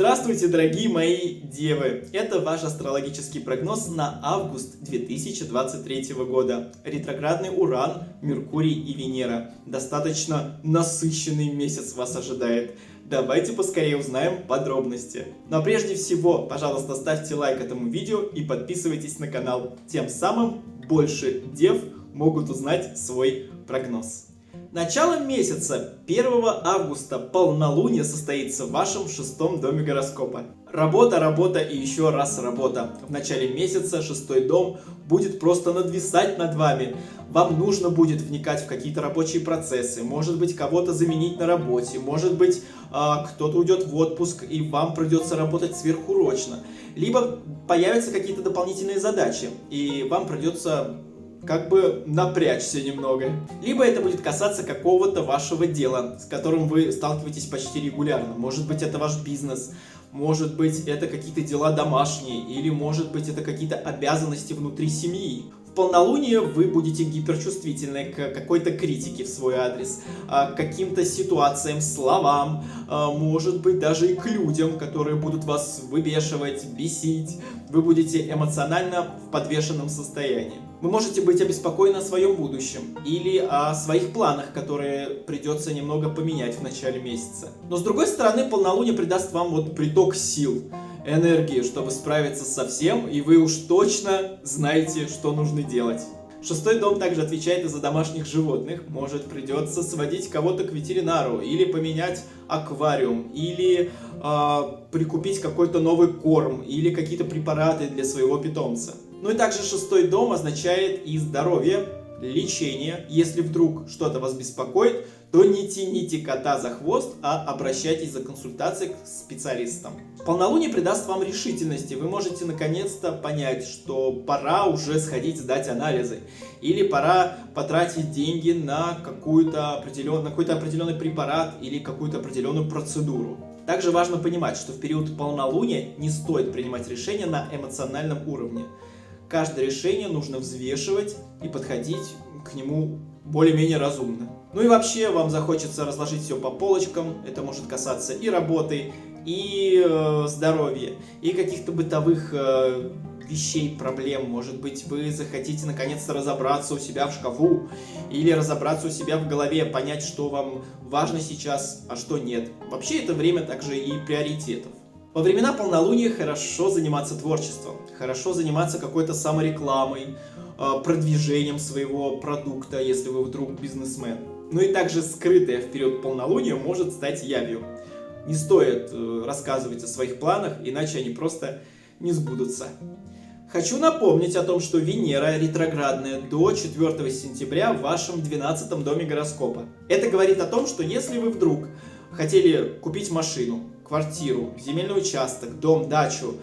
Здравствуйте, дорогие мои девы! Это ваш астрологический прогноз на август 2023 года. Ретроградный Уран, Меркурий и Венера. Достаточно насыщенный месяц вас ожидает. Давайте поскорее узнаем подробности. Но прежде всего, пожалуйста, ставьте лайк этому видео и подписывайтесь на канал. Тем самым больше дев могут узнать свой прогноз. Начало месяца, 1 августа, полнолуние состоится в вашем шестом доме гороскопа. Работа и еще раз работа. В начале месяца шестой дом будет просто надвисать над вами. Вам нужно будет вникать в какие-то рабочие процессы, может быть, кого-то заменить на работе, может быть, кто-то уйдет в отпуск и вам придется работать сверхурочно. Либо появятся какие-то дополнительные задачи, и вам придется напрячься немного. Либо это будет касаться какого-то вашего дела, с которым вы сталкиваетесь почти регулярно. Может быть, это ваш бизнес, может быть, это какие-то дела домашние, или может быть, это какие-то обязанности внутри семьи. В полнолуние вы будете гиперчувствительны к какой-то критике в свой адрес, к каким-то ситуациям, словам, может быть, даже и к людям, которые будут вас выбешивать, бесить. Вы будете эмоционально в подвешенном состоянии. Вы можете быть обеспокоены о своем будущем или о своих планах, которые придется немного поменять в начале месяца. Но с другой стороны, полнолуние придаст вам приток сил, энергии, чтобы справиться со всем, и вы уж точно знаете, что нужно делать. Шестой дом также отвечает и за домашних животных. Может, придется сводить кого-то к ветеринару, или поменять аквариум, или прикупить какой-то новый корм, или какие-то препараты для своего питомца. Ну и также шестой дом означает и здоровье, лечение. Если вдруг что-то вас беспокоит, то не тяните кота за хвост, а обращайтесь за консультацией к специалистам. Полнолуние придаст вам решительности. Вы можете наконец-то понять, что пора уже сходить сдать анализы. Или пора потратить деньги на какой-то определенный препарат или какую-то определенную процедуру. Также важно понимать, что в период полнолуния не стоит принимать решения на эмоциональном уровне. Каждое решение нужно взвешивать и подходить к нему более-менее разумно. Ну и вообще вам захочется разложить все по полочкам. Это может касаться и работы, и здоровья, и каких-то бытовых вещей, проблем. Может быть, вы захотите наконец-то разобраться у себя в шкафу, или разобраться у себя в голове, понять, что вам важно сейчас, а что нет. Вообще это время также и приоритетов. Во времена полнолуния хорошо заниматься творчеством, хорошо заниматься какой-то саморекламой, продвижением своего продукта, если вы вдруг бизнесмен. Ну и также скрытое в период полнолуния может стать явью. Не стоит рассказывать о своих планах, иначе они просто не сбудутся. Хочу напомнить о том, что Венера ретроградная до 4 сентября в вашем 12 доме гороскопа. Это говорит о том, что если вы вдруг хотели купить машину, квартиру, земельный участок, дом, дачу,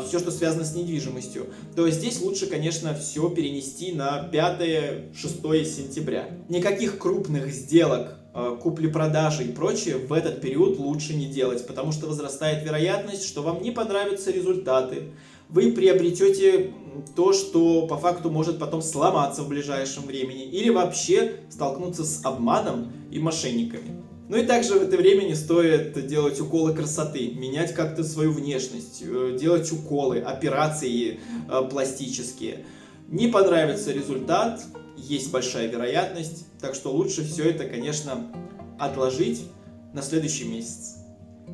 все, что связано с недвижимостью, то здесь лучше, конечно, все перенести на 5-6 сентября. Никаких крупных сделок, купли-продажи и прочее в этот период лучше не делать, потому что возрастает вероятность, что вам не понравятся результаты. Вы приобретете то, что по факту может потом сломаться в ближайшем времени, или вообще столкнуться с обманом и мошенниками. Ну и также в это время не стоит делать уколы красоты, менять как-то свою внешность, делать уколы, операции пластические. Не понравится результат, есть большая вероятность, так что лучше все это, конечно, отложить на следующий месяц.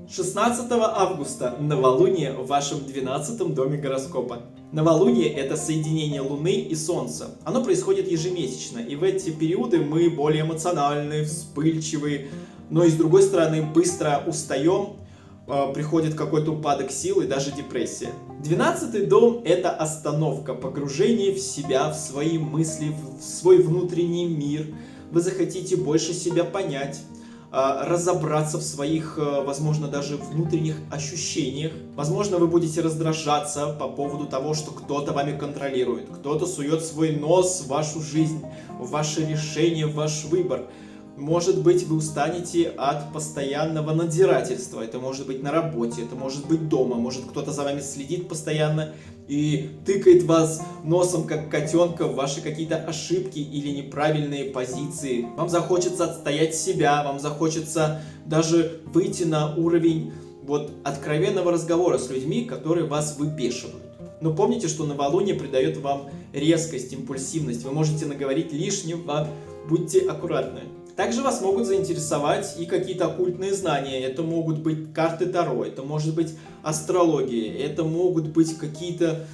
16 августа новолуние в вашем 12 доме гороскопа. Новолуние – это соединение Луны и Солнца. Оно происходит ежемесячно, и в эти периоды мы более эмоциональны, вспыльчивы, но и с другой стороны быстро устаем, приходит какой-то упадок сил и даже депрессия. 12-й дом – это остановка, погружение в себя, в свои мысли, в свой внутренний мир. Вы захотите больше себя понять, разобраться в своих, возможно, даже внутренних ощущениях. Возможно, вы будете раздражаться по поводу того, что кто-то вами контролирует, кто-то сует свой нос в вашу жизнь, в ваше решение, в ваш выбор. Может быть, вы устанете от постоянного надзирательства. Это может быть на работе, это может быть дома. Может, кто-то за вами следит постоянно и тыкает вас носом, как котенка, в ваши какие-то ошибки или неправильные позиции. Вам захочется отстоять себя, вам захочется даже выйти на уровень вот откровенного разговора с людьми, которые вас выбешивают. Но помните, что новолуние придает вам резкость, импульсивность. Вы можете наговорить лишнего, будьте аккуратны. Также вас могут заинтересовать и какие-то оккультные знания. Это могут быть карты Таро, это может быть астрология, это могут быть какие-то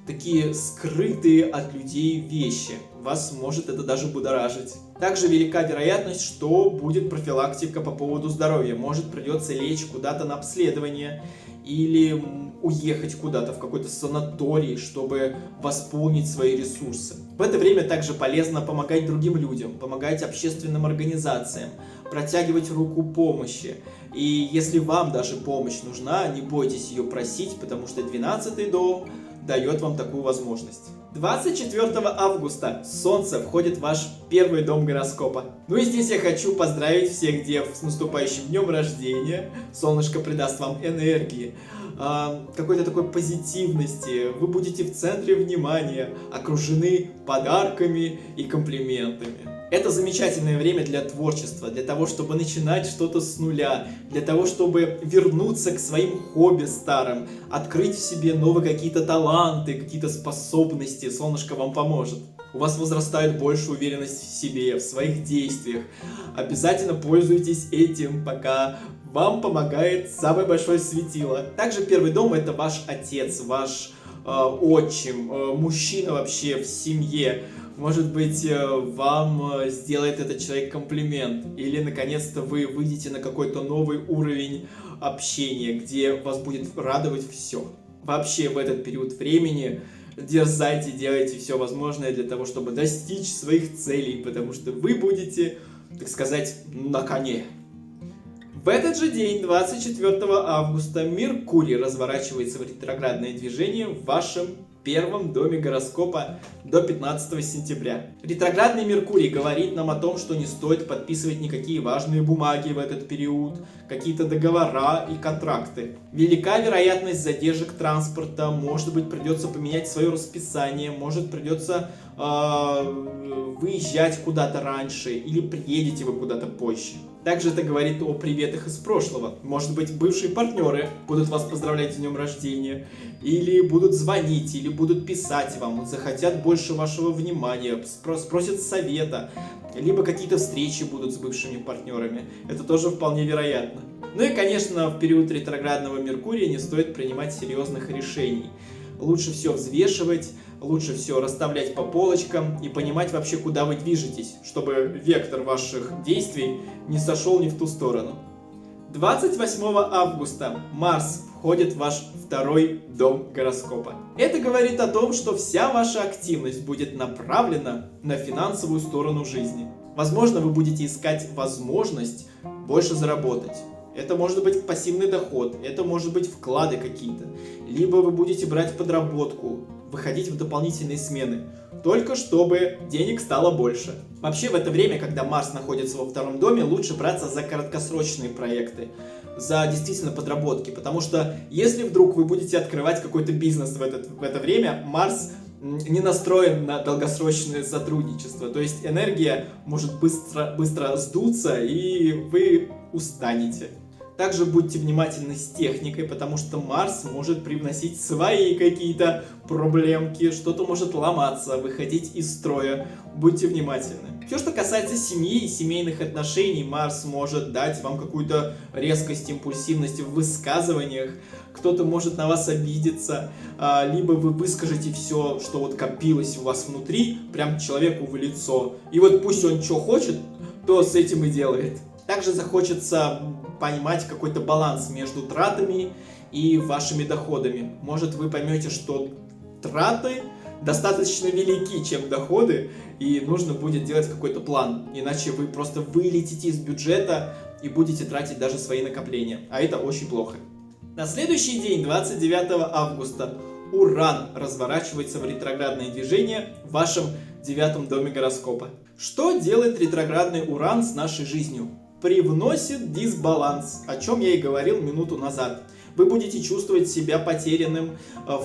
такие скрытые от людей вещи. Вас может это даже будоражить. Также велика вероятность, что будет профилактика по поводу здоровья. Может, придется лечь куда-то на обследование или уехать куда-то в какой-то санаторий, чтобы восполнить свои ресурсы. В это время также полезно помогать другим людям, помогать общественным организациям, протягивать руку помощи. И если вам даже помощь нужна, не бойтесь ее просить, потому что 12-й дом дает вам такую возможность. 24 августа Солнце входит в ваш первый дом гороскопа. Ну и здесь я хочу поздравить всех дев с наступающим днем рождения. Солнышко придаст вам энергии, какой-то такой позитивности. Вы будете в центре внимания, окружены подарками и комплиментами. Это замечательное время для творчества, для того, чтобы начинать что-то с нуля, для того, чтобы вернуться к своим хобби старым, открыть в себе новые какие-то таланты, какие-то способности. Солнышко вам поможет. У вас возрастает больше уверенность в себе, в своих действиях. Обязательно пользуйтесь этим, пока вам помогает самое большое светило. Также первый дом — это ваш отец, ваш отчим, мужчина вообще в семье. Может быть, вам сделает этот человек комплимент, или наконец-то вы выйдете на какой-то новый уровень общения, где вас будет радовать все. Вообще в этот период времени дерзайте, делайте все возможное для того, чтобы достичь своих целей, потому что вы будете, так сказать, на коне. В этот же день, 24 августа, Меркурий разворачивается в ретроградное движение в вашем первом доме гороскопа до 15 сентября. Ретроградный Меркурий говорит нам о том, что не стоит подписывать никакие важные бумаги в этот период, какие-то договора и контракты. Велика вероятность задержек транспорта, может быть, придется поменять свое расписание, может, придется выезжать куда-то раньше или приедете вы куда-то позже. Также это говорит о приветах из прошлого. Может быть, бывшие партнеры будут вас поздравлять с днем рождения, или будут звонить, или будут писать вам, захотят больше вашего внимания, спросят совета, либо какие-то встречи будут с бывшими партнерами. Это тоже вполне вероятно. Ну и, конечно, в период ретроградного Меркурия не стоит принимать серьезных решений. Лучше все взвешивать, лучше все расставлять по полочкам и понимать вообще, куда вы движетесь, чтобы вектор ваших действий не сошел не в ту сторону. 28 августа Марс входит в ваш второй дом гороскопа. Это говорит о том, что вся ваша активность будет направлена на финансовую сторону жизни. Возможно, вы будете искать возможность больше заработать. Это может быть пассивный доход, это может быть вклады какие-то. Либо вы будете брать подработку, выходить в дополнительные смены, только чтобы денег стало больше. Вообще в это время, когда Марс находится во втором доме, лучше браться за краткосрочные проекты, за действительно подработки, потому что если вдруг вы будете открывать какой-то бизнес в это время, Марс не настроен на долгосрочное сотрудничество, то есть энергия может быстро сдуться и вы устанете. Также будьте внимательны с техникой, потому что Марс может привносить свои какие-то проблемки, что-то может ломаться, выходить из строя. Будьте внимательны. Все, что касается семьи и семейных отношений, Марс может дать вам какую-то резкость, импульсивность в высказываниях. Кто-то может на вас обидеться, либо вы выскажете все, что вот копилось у вас внутри, прям человеку в лицо. И вот пусть он что хочет, то с этим и делает. Также захочется понимать какой-то баланс между тратами и вашими доходами. Может, вы поймете, что траты достаточно велики, чем доходы, и нужно будет делать какой-то план. Иначе вы просто вылетите из бюджета и будете тратить даже свои накопления. А это очень плохо. На следующий день, 29 августа, Уран разворачивается в ретроградное движение в вашем 9 доме гороскопа. Что делает ретроградный Уран с нашей жизнью? Привносит дисбаланс, о чем я и говорил минуту назад. Вы будете чувствовать себя потерянным,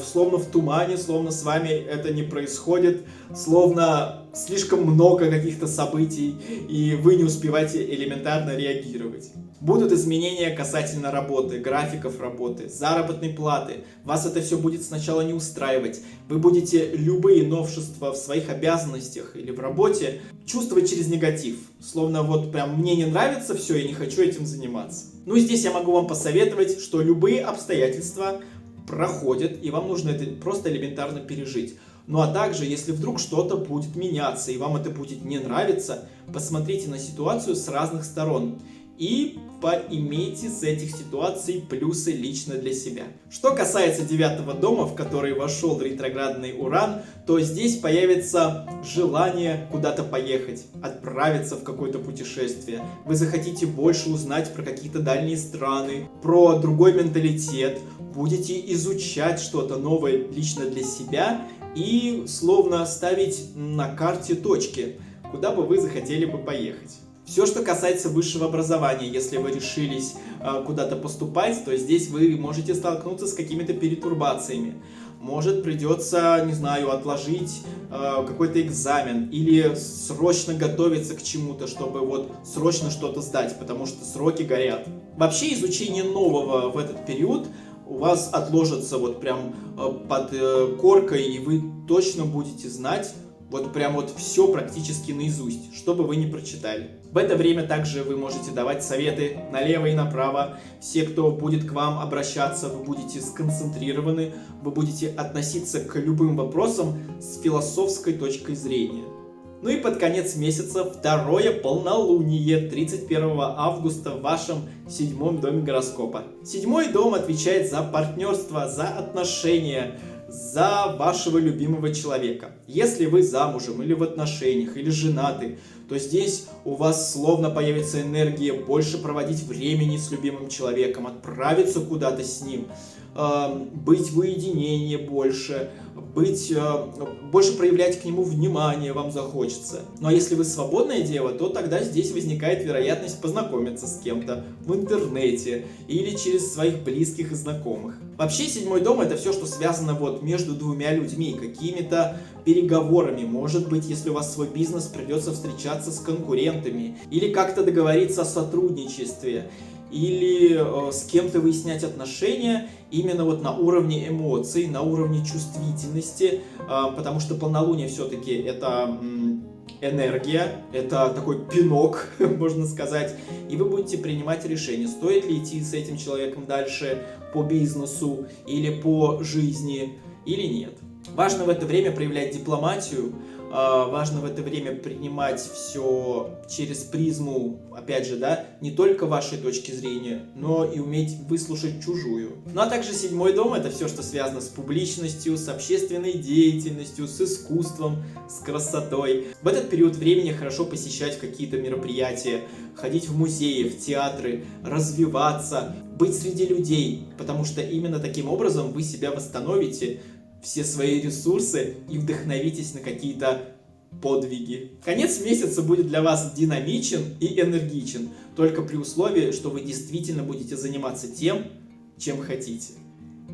словно в тумане, словно с вами это не происходит, словно слишком много каких-то событий, и вы не успеваете элементарно реагировать. Будут изменения касательно работы, графиков работы, заработной платы. Вас это все будет сначала не устраивать. Вы будете любые новшества в своих обязанностях или в работе чувствовать через негатив. Словно вот прям мне не нравится все, я не хочу этим заниматься. Ну и здесь я могу вам посоветовать, что любые обстоятельства проходят, и вам нужно это просто элементарно пережить. Ну а также, если вдруг что-то будет меняться, и вам это будет не нравиться, посмотрите на ситуацию с разных сторон и поимейте с этих ситуаций плюсы лично для себя. Что касается 9-го дома, в который вошел ретроградный Уран, то здесь появится желание куда-то поехать, отправиться в какое-то путешествие. Вы захотите больше узнать про какие-то дальние страны, про другой менталитет, будете изучать что-то новое лично для себя и словно ставить на карте точки, куда бы вы захотели бы поехать. Все, что касается высшего образования, если вы решились куда-то поступать, то здесь вы можете столкнуться с какими-то перетурбациями. Может, придется, не знаю, отложить какой-то экзамен или срочно готовиться к чему-то, чтобы вот срочно что-то сдать, потому что сроки горят. Вообще, изучение нового в этот период у вас отложится вот прям под коркой, и вы точно будете знать вот прям вот все практически наизусть, что бы вы ни прочитали. В это время также вы можете давать советы налево и направо. Все, кто будет к вам обращаться, вы будете сконцентрированы, вы будете относиться к любым вопросам с философской точкой зрения. Ну и под конец месяца второе полнолуние 31 августа в вашем 7-м доме гороскопа. 7-й дом отвечает за партнерство, за отношения, за вашего любимого человека. Если вы замужем или в отношениях, или женаты, то здесь у вас словно появится энергия больше проводить времени с любимым человеком, отправиться куда-то с ним, быть в уединении больше, больше проявлять к нему внимание вам захочется. Ну а если вы свободная дева, то тогда здесь возникает вероятность познакомиться с кем-то в интернете или через своих близких и знакомых. Вообще 7-й дом — это все, что связано вот между двумя людьми, какими-то переговорами. Может быть, если у вас свой бизнес, придется встречаться с конкурентами или как-то договориться о сотрудничестве, или с кем-то выяснять отношения именно вот на уровне эмоций, на уровне чувствительности, потому что полнолуние все-таки это энергия, это такой пинок, можно сказать, и вы будете принимать решение, стоит ли идти с этим человеком дальше по бизнесу или по жизни, или нет. Важно в это время проявлять дипломатию, важно в это время принимать все через призму, опять же, да, не только вашей точки зрения, но и уметь выслушать чужую. Ну а также 7-й дом — это все, что связано с публичностью, с общественной деятельностью, с искусством, с красотой. В этот период времени хорошо посещать какие-то мероприятия, ходить в музеи, в театры, развиваться, быть среди людей, потому что именно таким образом вы себя восстановите, все свои ресурсы и вдохновитесь на какие-то подвиги. Конец месяца будет для вас динамичен и энергичен, только при условии, что вы действительно будете заниматься тем, чем хотите.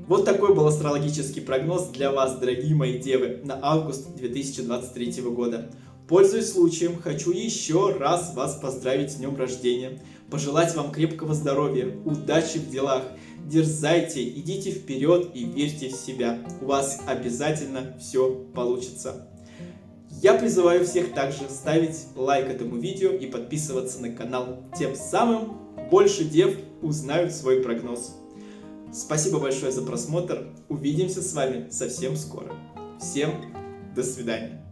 Вот такой был астрологический прогноз для вас, дорогие мои девы, на август 2023 года. Пользуясь случаем, хочу еще раз вас поздравить с днем рождения, пожелать вам крепкого здоровья, удачи в делах. Дерзайте, идите вперед и верьте в себя. У вас обязательно все получится. Я призываю всех также ставить лайк этому видео и подписываться на канал. Тем самым больше дев узнают свой прогноз. Спасибо большое за просмотр. Увидимся с вами совсем скоро. Всем до свидания.